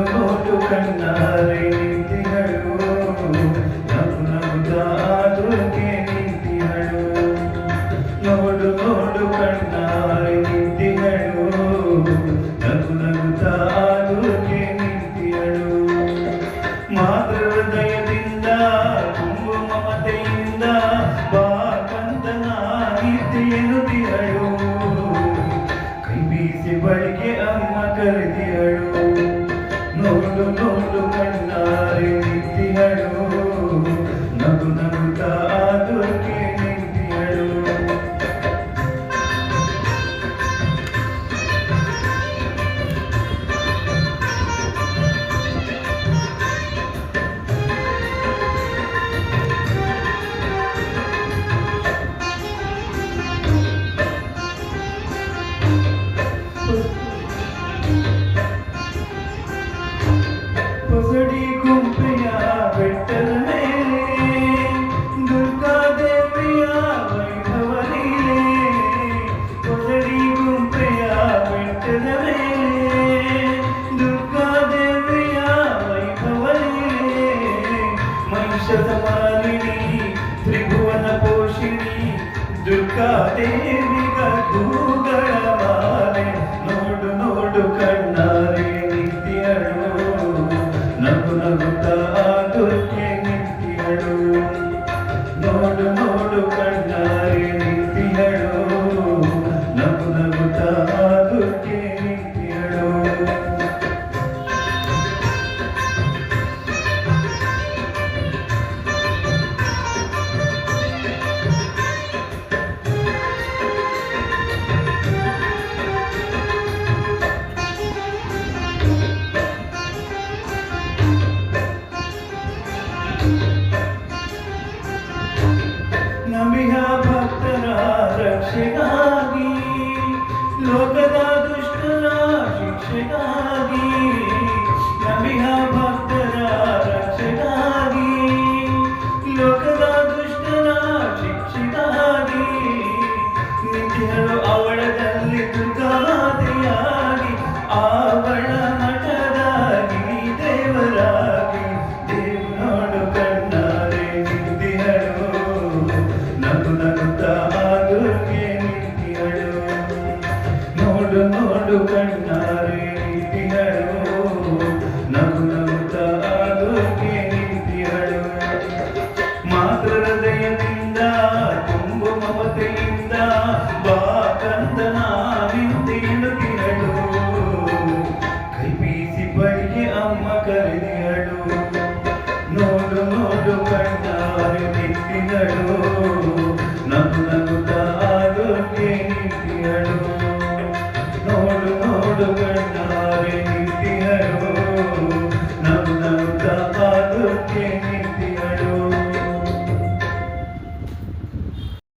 ನೋಡು ಕಣ್ಣಾರೆ ನಿಂತಿಹಳು ನಗು ನಗುತ್ತಾ ದುರ್ಗೆ ನಿಂತಿಹಳು ನೋಡು ನೋಡು ಕಣ್ಣಾರೆ ನಿಂತಿಹಳು ನಗು ನಗುತ್ತಾ ದುರ್ಗೆ ನಿಂತಿಹಳು ಮಾತೃ ಹೃದಯದಿಂದ ತುಂಬು ಮಮತೆಯಿಂದ ಬಾ ಕಂದನ ನಿತ್ಯೆನುದಿಹಳು ಕೈ ಬೀಸಿ ಬಳಿಗೆ ಅಮ್ಮ ಕರೆದಿಹಳು ನೋಡು ನೋಡು ಕಣ್ಣಾರೆ ನಿಂತಿಹಳು ನಗು ನಗುತ್ತಾ ದುರ್ಗೆ ನಿಂತಿಹಳು ಪಗಡಿ ಗುಂಪೆಯ ಬೆಟ್ಟದ ಮೇಲೆ ದುರ್ಗಾದೇವಿಯ ವೈಭವ ಲೀಲೆ ಪಗಡಿ ಗುಂಪೆಯ ಬೆಟ್ಟದ ಮೇಲೆ ದುರ್ಗಾದೇವಿಯ ವೈಭವ ಲೀಲೆ ಮಹಿಷದ ಮಾಲಿನಿ ತ್ರಿಭುವನ ಪೋಷಿಣಿ ದುರ್ಗಾದೇವಿಗ ಕೂಗಳ ಮಾಲೆ ನೋಡು ನೋಡು ಕಣ್ಣಾರೆ ನಿಂತಿಹಳು ನಗು ನಗುತ್ತಾ ದುರ್ಗೆ ನಿಂತಿಹಳು ನೋಡು ನೋಡು ಕಣ್ಣಾರೆ ನಿಂತಿಹಳು ನಗು ನಗುತ್ತಾ ದುರ್ಗೆ ನಿಂತಿಹಳು ನಮಿಹ ಭಕ್ತರ ರಕ್ಷೆಗಾಗಿ ಲೋಕದ ದುಷ್ಟರ ಶಿಕ್ಷೆಗಾಗಿ ನಮಿಹ ಭಕ್ತರ ರಕ್ಷೆಗಾಗಿ ಲೋಕದ ದುಷ್ಟರ ಶಿಕ್ಷೆಗಾಗಿ ನಿಂತಿಹಳು ಅವಳದಲ್ಲಿ ದುರ್ಗಾದಿಯಾಗಿ ಅವಳ ಮಠದಾಗಿ ದೇವರಾಗಿ ದೇವ್ ನೋಡು ಕಣ್ಣಾರೆ ನಿಂತಿಹಳು ನಗು ನಗುತ್ತಾ ದುರ್ಗೆ ನಿಂತಿಹಳು ನೋಡು ನೋಡು ಕಣ್ಣಾರೆ ನಿಂತಿಹಳು ನಗು ನಗುತ್ತಾ ದುರ್ಗೆ ನಿಂತಿಹಳು ಮಾತೃ ಹೃದಯದಿಂದ ತುಂಬು ಮಮತೆಯಿಂದ ಬಾ ಕಂದನ ನಿಂತಿಹಳು ಕೈ ಬೀಸಿ ಬಳಿಗೆ ಅಮ್ಮ ಕರೆದಿಹಳು ನೋಡು ನೋಡು ಕಣ್ಣಾರೆ ನಿಂತಿಹಳು ನಗು ನಗುತ್ತಾ ದುರ್ಗೆ ನಿಂತಿಹಳು ನೋಡು ನೋಡು ಕಣ್ಣಾರೆ